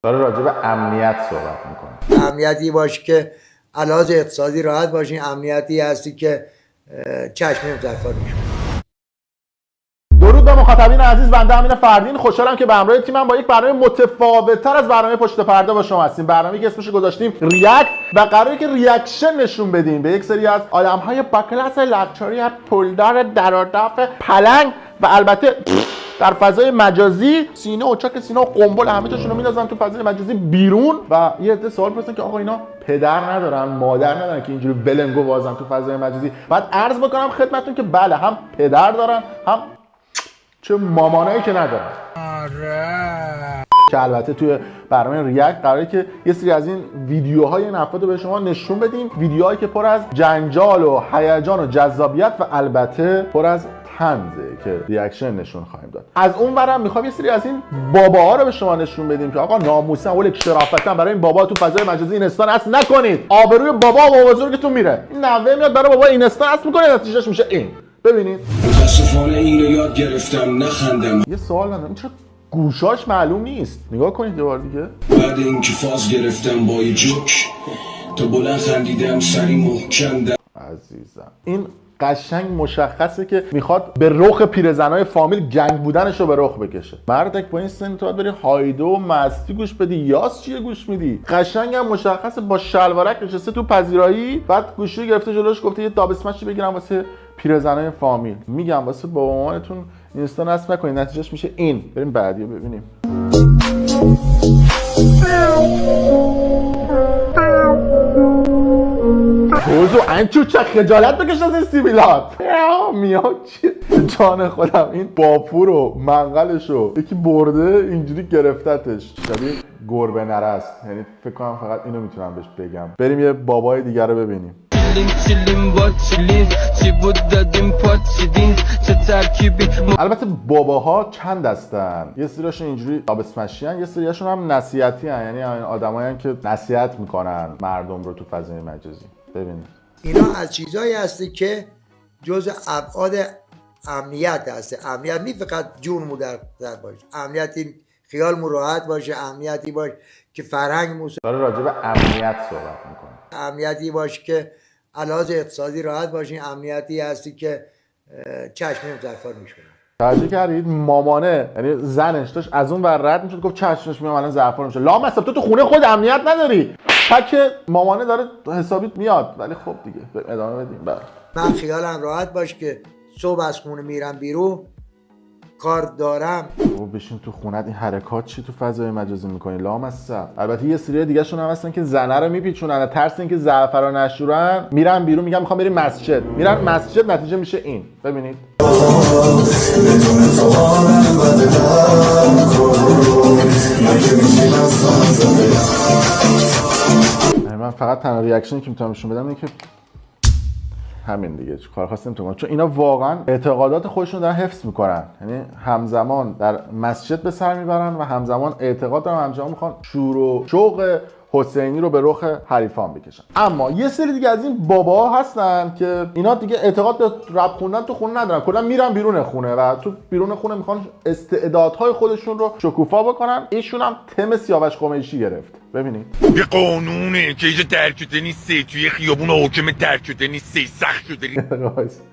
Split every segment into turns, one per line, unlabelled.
داره راجع به امنیت صحبت میکنه.
امنیتی باشه که علاوه اقتصادی راحت باشین، امنیتی هستی که چشم مزفر میشه.
درود به مخاطبین عزیز، بنده امین فردین خوشحالم که به همراه تیمم با یک برنامه متفاوت‌تر از برنامه پشت پرده با شما هستیم. برنامه‌ای که اسمش گذاشتیم ریاکت و قراره که ریاکشن نشون بدیم به یک سری از آدم‌های با کلاس لاکچری پولدار دراداف پلنگ و البته در فضای مجازی سینه و چاک سینه و قنبل همه جاشون رو می‌ندازن تو فضای مجازی بیرون و یه عده سوال می‌پرسن که آقا اینا پدر ندارن، مادر ندارن که اینجوری ولنگو بازن تو فضای مجازی؟ بعد عرض بکنم خدمتتون که بله، هم پدر دارن هم چه مامانایی که ندارن. که البته توی برنامه ریاکت قراره که یه سری از این ویدیوهای این افراد رو به شما نشون بدیم، ویدیوهایی که پر از جنجال و هیجان و جذابیت و البته پر از طنزه که ریاکشن نشون خواهیم داد. از اون برم میخوام یه سری از این باباها رو به شما نشون بدیم که آقا ناموسن اول شرافتن برای این بابا تو فضای مجازی اینستا نصب نکنید. آبروی بابا و بابا بزرگتون میره. این نوه میاد برای بابا اینستا نصب میکنه، نتیجهش میشه این. ببینید.
متاسفانه اینو یاد گرفتم نخندم.
یه سوال دارم، این چرا گوشاش معلوم نیست؟ نگاه کنید یه بار دیگه.
بعد اینکه فاز گرفتم با یه جوک تا بلند خندیدم سری محکم در
عزیزم این قشنگ مشخصه که میخواد به رخ پیرزنای فامیل گنگ بودنش رو به رخ بکشه. مردک با این سن تو باید بری هایده و مستی گوش بدی، یاس چیه گوش میدی؟ قشنگ هم مشخصه با شلوارک نشسته تو پذیرایی، بعد گوشی گرفته جلوش گفته یه داب اسمشی بگیرم واسه پیرزنای فامیل. میگم واسه بابا مامانتون اینستا نصب نکنید، نتیجهش میشه این. بریم بعدی رو ببینیم. توزو انچو چه خجالت بکش از این سیبیلات. میاد چیه؟ جان خودم این باپور و منقلش رو یکی برده اینجوری گرفتتش شبیه گربه نرست. یعنی فکر کنم فقط اینو میتونم بهش بگم. بریم یه بابای دیگر رو ببینیم. البته باباها چند هستن، یه سریاشون اینجوری آبسمشیان، یه سریاشون هم نصیحتی هن. یعنی آدمایی که نصیحت میکنن مردم رو تو فضای مجازی. ببینید
اینا از چیزایی هستی که جز ابعاد امنیت هست. امنیت نه فقط جونمون در باشه، امنیتی خیالمون راحت باشه، امنیتی باشه که فرهنگمون
داره راجع به امنیت صحبت میکنه.
امنیتی باشه که علاوه اقتصادی راحت باشین، امنیتی هستی که چشم مزفر میشه.
توجه کردید؟ مامانه یعنی زنش داشت از اون ور رد میشد، گفت چشمش میام الان ظرفا میشه. لامصب تو خونه خود امنیت نداری. تک مامانه داره حسابیت میاد. ولی خب دیگه ادامه بدیم. بعد
من خیالم راحت باشه که صبح از خونه میرم بیرون، کار دارم.
تو بشین تو خونت این حرکات چی تو فضای مجازی میکنی؟ لامصب. البته یه سری دیگه شون هم هستن که زنه رو میپیچونن، ترس اینکه زعفران نشورن میرن بیرون، میگن میخوام بریم مسجد، میرن مسجد، نتیجه میشه این. ببینید. من فقط تنها ریاکشنی که میتونم نشون بدم اینه که همین دیگه، چه کار خاصی نمیتونم. چون اینا واقعا اعتقادات خودشون دارن حفظ میکنن. یعنی همزمان در مسجد به سر میبرن و همزمان اعتقاد دارن، همزمان میخوان شور و شوق حسینی رو به رخ حریفان بکشن. اما یه سری دیگه از این باباها هستن که اینا دیگه اعتقاد به رپ خوندن تو خونه ندارن، کلا میرن بیرون خونه و تو بیرون خونه میخوان استعدادهای خودشون رو شکوفا بکنن. ایشون هم تم سیاوش قمیشی گرفت. ببینید.
یه قانونه که اینجا درک شده نیسته، توی خیابون حاکم درک شده نیسته، سخت شده.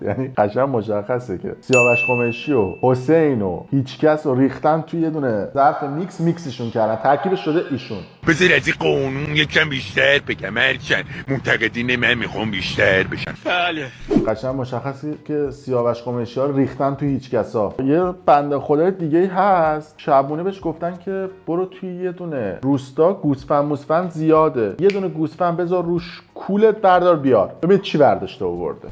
یعنی قشنگ مشخصه که سیاوش قمیشی و حسین و هیچکس رو ریختن توی یه دونه ظرف میکسشون کردن، ترکیبش شده ایشون.
بذار از این قانون یکم بیشتر بگم، هرچند منتقدین من میخوام بیشتر بشن. بله
قشنگ مشخصه که سیاوش قمیشی ها ریختن توی هیچکسا. یه بنده خدای دیگه هست شبونه بهش گفتن که برو توی یه دونه روستا گوسفند زیاده، یه دونه گوسفند بذار روش کولت بردار بیار. ببین چی برداشته آورده.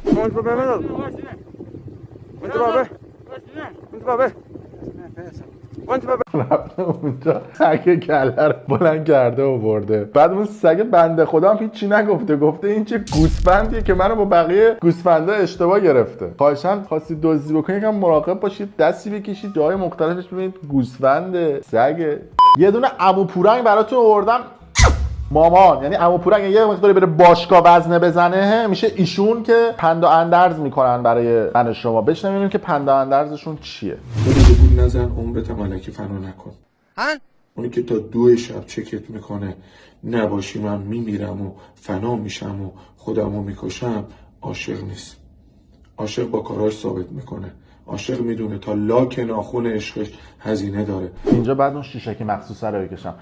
رفته اونجا سگ کله رو بلند کرده آورده. بعد اون سگ بنده خدا هم هیچی نگفته، گفته این چه گوسفندیه که منو با بقیه گوسفندا اشتباه گرفته. خواهشاً خواستید دزدی بکنید یکم مراقب باشید، دستی بکشید جای مختلفش ببینید گوسفند، سگ. یه دونه عمو پورنگ براتون آوردم. مامان یعنی عمو پورنگ یه مقداری بره باشگاه وزنه بزنه میشه ایشون که پند و اندرز میکنن برای من شما. بشنویم که پند و اندرزشون چیه.
بود نزن عمرت ملکی فنا نکن.
ها
اونی که تا 2 شب چکت میکنه نباشی من میمیرم و فنا میشم و خودمو میکشم، عاشق نیست. عاشق با کاراش ثابت میکنه. عاشق میدونه تا لاک ناخون عشقش هزینه داره.
اینجا بعد اون شیشکی مخصوصه رو بکشم.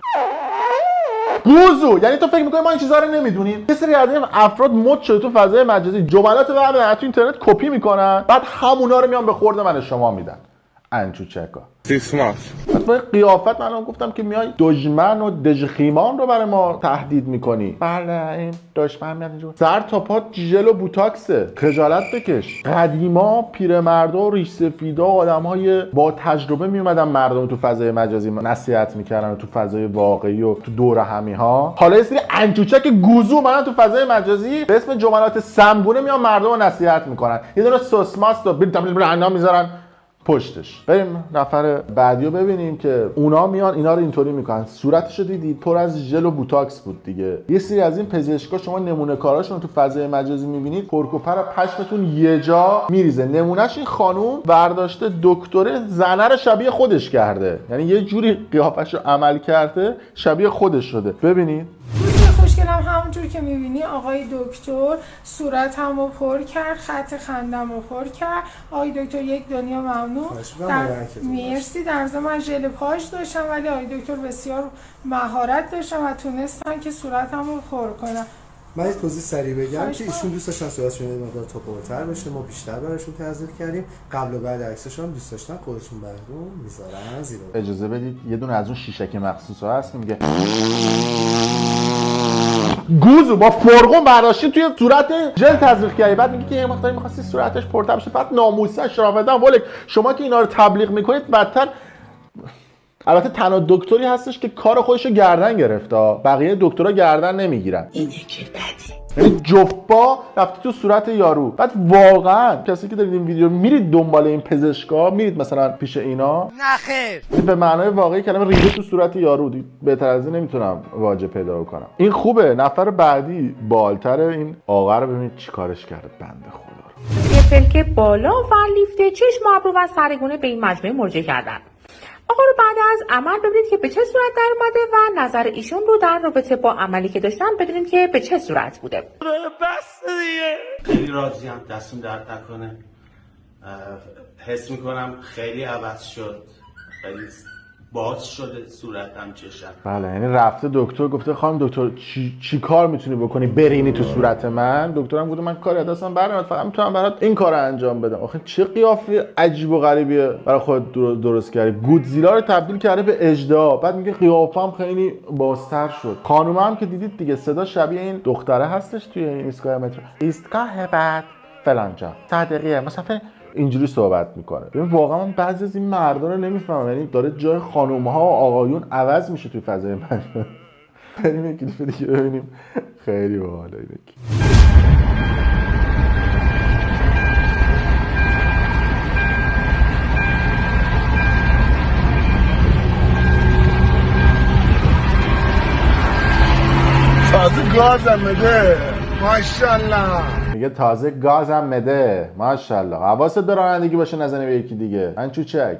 گوزو، یعنی تو فکر میکنی ما این چیزا رو نمیدونیم؟ یه سری از این افراد مد شده تو فضای مجازی، جملات بعد تو اینترنت کپی میکنن، بعد همونا رو میان به خورد من شما میدن. انچوچکا پس با قیافت من گفتم که میای دشمن و دژخیمان رو برای ما تهدید میکنی. بله این دشمن میاد اینجا سر تا پا ژل و بوتاکسه، خجالت بکش. قدیما پیرمردا و ریش سفیدا و آدمای با تجربه میومدن مردم تو فضای مجازی نصیحت میکردن و تو فضای واقعی و تو دور همی ها. حالا یه سری انچوچک گوزو منن تو فضای مجازی به اسم جملات سمگونه میان مردم رو نصیحت میکنن. یه دونه سوسماست و برینا میذارن پشتش. بریم نفر بعدی رو ببینیم که اونا میان اینا رو اینطوری میکنن. صورتشو دیدید پر از ژل و بوتاکس بود دیگه. یه سری از این پزشکا شما نمونه کاراشون تو فضای مجازی میبینید، کرکوپر پشمتون یه جا میریزه. نمونهش این خانوم برداشته دکتر زنه رو شبیه خودش کرده، یعنی یه جوری قیافش رو عمل کرده شبیه خودش شده. ببینید
خوشگلم همونجور که میبینی آقای دکتر صورتمو پر کرد، خط خندمو پر کرد. آقای دکتر یک دنیا ممنون. مرسی. در ضمن من ژل پاش داشتم ولی آقای دکتر بسیار مهارت داشتم و تونستن که صورتمو پر کنم.
من یه توضیح سریع بگم که ایشون دوست داشتن صورتشون یه مقدار توپوتر بشه، ما بیشتر براشون تزریق کردیم. قبل و بعد عکسشون هم دوست داشتن خودشون براتون میذارن زیرا.
اجازه بدید یه دونه از اون شیشک مخصوصا هست که میگه گوزو با فرقون برداشتی توی صورت ژل تزریق کردی، بعد میگی که یه مقداری می‌خواستی صورتش پرتر بشه، بعد ناموسا شرافتن ولک شما که اینا رو تبلیغ میکنید بدتر. البته تنها دکتری هستش که کار خودش رو گردن گرفته، بقیه دکترها گردن نمیگیرن. اینه که بدی، یعنی جفبا رفته تو صورت یارو. بعد واقعا کسی که دارید این ویدیو میرید دنبال این پزشکا، میرید مثلا پیش اینا، نخیر به معنای واقعی کلمه ریده تو صورت یارو. بهتر از این نمیتونم واژه پیدا کنم. این خوبه. نفر بعدی بالتر. این آقا رو ببینید چیکارش کرده بنده خدا رو.
یه پلک بالا و لیفت چشم ابرو و سرگونه به این مجموعه مراجعه کردن. آقا رو بعد از عمل ببینید که به چه صورت در اومده و نظر ایشون رو در رابطه با عملی که داشتن بدونیم که به چه صورت بوده.
بس دیگه. خیلی راضیم، دستم درد نکنه. حس میکنم خیلی عوض شد، خیلی باز شده صورتم، چشم.
بله، یعنی رفته دکتر گفته خانم دکتر چی کار میتونی بکنی برینی تو صورت من؟ دکترم گفته من کاری از دستم برنمیاد، فقط میتونم برات این کارو انجام بدم. آخه چه قیافه عجیب و غریبیه برای خودت درست کردی. گودزیلا رو تبدیل کرده به اژدها، بعد میگه قیافم خیلی بازتر شد. خانومه هم که دیدید دیگه، صدا شبیه این دختره هستش توی این ایستگاه مترو. ایستگاه بعد فلان جا صدقیه مثلا اینجوری صحبت میکنه. ببین واقعا من بعضی از این مردا رو نمیفهمم، یعنی داره جای خانوم‌ها و آقایون عوض میشه توی فضای مجازی. بریم یه کلیپ دیگه ببینیم. خیلی باحاله اینه.
تازه گازم بده ماشاءالله.
میگه تازه گازم مده ماشاءالله. حواست به رانندگی باشه نزنی به یکی دیگه. من چوچک.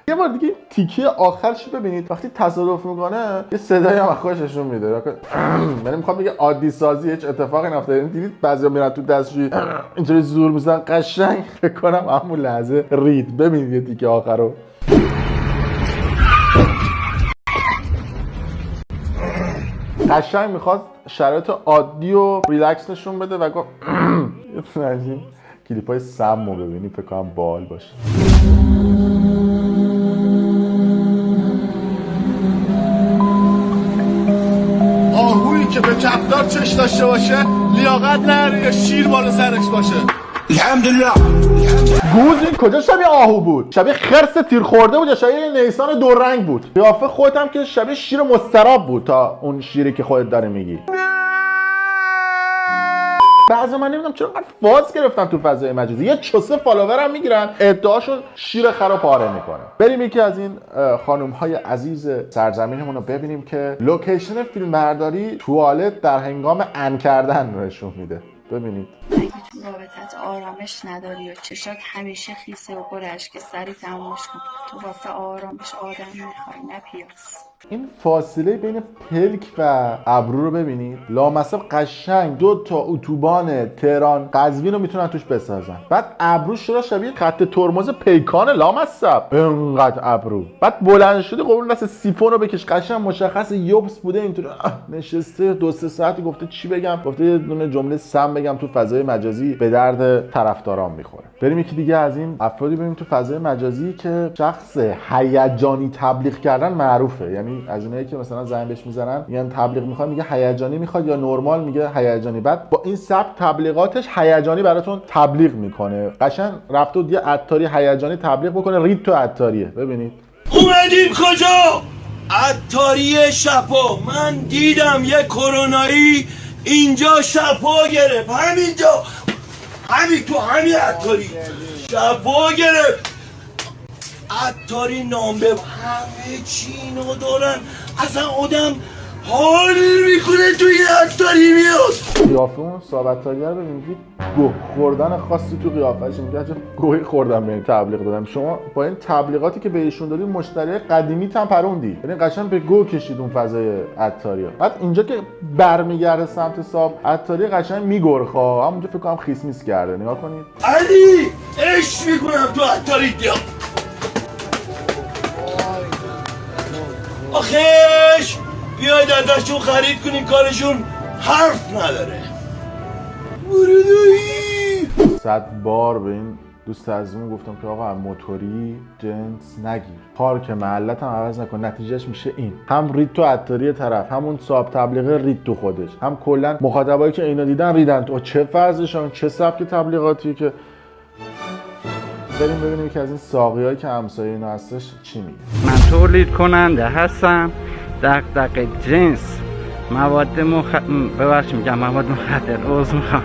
یه بار دیگه تیکه آخرش ببینید. وقتی تصادف میکنه یه صدایی هم خودش نشون میده. من میخوام بگم عادی سازی هیچ اتفاقی نمیفته. دیدید بعضیا میرن تو دستشویی اینطوری زور میزنن، قشنگ فکر کنم همون لحظه رید. ببینید یه تیکه آخر رو. قشنگ میخواست شرایط عادی و ریلکس نشون بده و گفت یه کلیپ های سم رو ببینی فکر کنم باحال باشه.
آهویی که به کفدار چش داشته باشه لیاقت نره یا شیر بالا سرش باشه. الحمدلله.
گوز این کجا شبیه آهو بود؟ شبیه خرس تیر خورده بود یا شبیه نیسان دو رنگ بود؟ قیافه خودت هم که شبیه شیر مستراب بود تا اون شیری که خودت داره میگی. بعضی من نمیدونم چرا انقدر فاز گرفتن تو فضای مجازی. یه چوسه فالوور هم میگیرن ادعاشون شیر خرا پاره میکنه. بریم یکی از این خانم های عزیز سرزمینمون رو ببینیم که لوکیشن فیلمبرداری توالت در هنگام ان کردن نشون میده. ببینید.
اگه تو رابطت آرامش نداری و چشات همیشه خیسه و برش که سری تمومش کن. تو واسه آرامش آدم میخوای نه پیاس.
این فاصله بین پلک و ابرو رو ببینید. لامصب قشنگ 2 تا اتوبان تهران قزوین رو میتونن توش بسازن. بعد ابروش چرا شبیه خط ترمز پیکان لامصب اینقدر ابرو. بعد بلند شده قربون دست سیفون رو بکش، قشنگ مشخص یوبس بوده اینطوری نشسته 2-3 ساعتی گفته چی بگم، گفته یه دونه جمله سم بگم تو فضای مجازی به درد طرفداران میخوره. بریم یکی دیگه از این افرادی ببینیم تو فضای مجازی که شخص هیجانی تبلیغ کردن معروفه. یعنی از اونایی که مثلا زنگ بهش میزنن میگن تبلیغ میخواد، میگه هیجانی میخواد یا نرمال میگه هیجانی. بعد با این سبک تبلیغاتش هیجانی براتون تبلیغ میکنه. قشنگ رفته بود یه عطاری هیجانی تبلیغ بکنه، رید تو عطاریه. ببینید
اومدیم کجا؟ عطاری شپا. من دیدم یه کرونایی اینجا شپا گرفت، همینجا، همین تو همین عطاری شپا گرفت. عطاری نامبه همه چینو دارن، اصلا آدم حال میکنه توی عطاری میاد.
قیافه اون صاحب عطاریه رو ببینید، گوه خوردن خاصی تو قیافه‌ش، میگه عجب گوهی خوردم به این تبلیغ دادم. شما با این تبلیغاتی که بهشون دادید مشتری قدیمی تام پروندی، یعنی قشنگ به گوه کشید اون فضای عطاریه. بعد اینجا که برمیگرده سمت صاحب عطاری قشنگ میگرخه، همونجا فکر کنم خیس میس کرده. نگاه کنید.
علی عشق میکنم تو عطاری دیا. آخیش بیاید ازشون خرید کنین، کارشون حرف نداره. موردویی
100 بار به این دوست عزیزمون گفتم که آقا موتوری جنس نگیر، پارک محلت هم عوض نکن. نتیجهش میشه این، هم رید تو عطاری طرف، همون صاحب تبلیغه رید تو خودش، هم کلا مخاطبایی که اینو دیدن ریدن تو. چه فرضشون، چه سبک تبلیغاتی که بریم ببینیم که از این ساقیایی که همسایه اینا هستش چی میگه.
من تولید کننده هستم دغدغه جنس مواد ببخشید میگم مواد مخدر عضو میخوام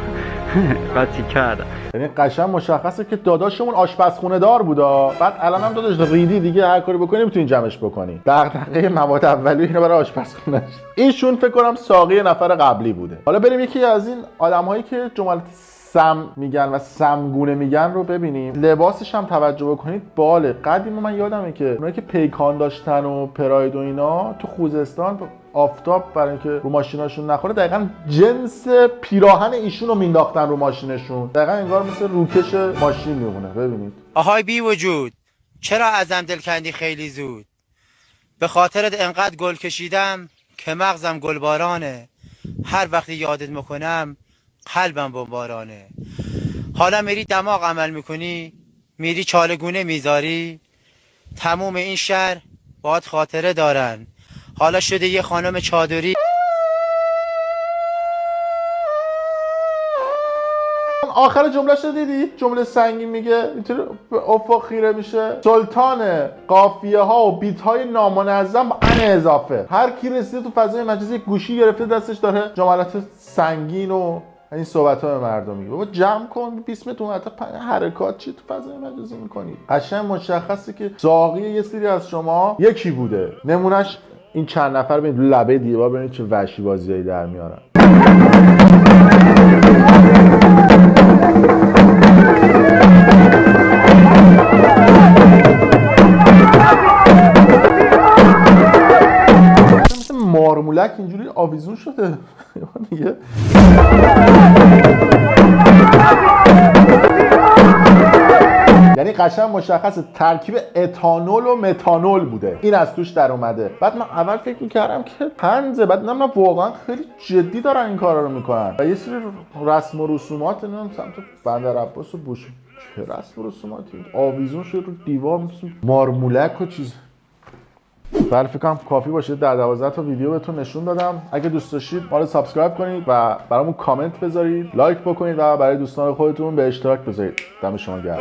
قاطی کردم.
یعنی قشنگ مشخصه که داداشمون آشپزخونه دار بودا، بعد الان هم داداش ریدی دیگه، هر کاری بکنی میتونی جمعش بکنی. دغدغه مواد اولیه اینو برای آشپزخونه. ایشون فکر کنم ساقی نفر قبلی بوده. حالا بریم یکی از این آدمایی که جملات سم میگن و سمگونه میگن رو ببینیم. لباسش هم توجه بکنید باله. قدیم من یادمه که اونایی که پیکان داشتن و پراید و اینا تو خوزستان آفتاب برای اینکه رو ماشیناشون نخوره دقیقاً جنس پیراهن ایشون رو مینداختن رو ماشینشون، دقیقاً انگار مثل روکش ماشین میمونه. ببینید.
آهای بی وجود، چرا ازم دل کندی خیلی زود؟ به خاطرت انقدر گل کشیدم که مغزم گلبارانه. هر وقتی یادت میکنم قلبم بمبارانه. حالا میری دماغ عمل میکنی، میری چالگونه میذاری. تموم این شهر باهات خاطره دارن. حالا شده یه خانم چادری.
آخر جمله شو دیدی؟ جمله سنگین میگه اینطور افق خیره میشه. سلطان قافیه ها و بیت های نامنظم با ان اضافه. هر کی رسیده تو فضای مجازی گوشی گرفته دستش داره جملات سنگین و این صحبت ها به مردم میگه. بابا جمع کن بیسمتون، حتی حرکات چی تو فضای مجازی میکنی؟ قشنگ مشخصه که ساقی یه سری از شما یکی بوده. نمونش این چند نفر ببینید لبه دیوار، ببینید چه وحشی بازیایی در میارن. مثل مارمولک اینجوری آویزون شده دیگه. یعنی قشنگ مشخص ترکیب اتانول و متانول بوده، این از توش در اومده. بعد من اول فکر میکردم که طنزه، بعد نه واقعا خیلی جدی دارن این کارا رو میکنن و یه سری رسم و رسومات نمیدونم سمت بندر عباس و بوش. چه رسم و رسوماتی آویزون شده رو دیوار مثل مارمولک و چیز. بله فکر کنم کافی باشه. 10-12 تا ویدیو بهتون نشون دادم. اگه دوست داشتید ما رو سابسکرایب کنید و برامون کامنت بذارید، لایک بکنید و برای دوستان خودتون به اشتراک بذارید. دم شما گرم.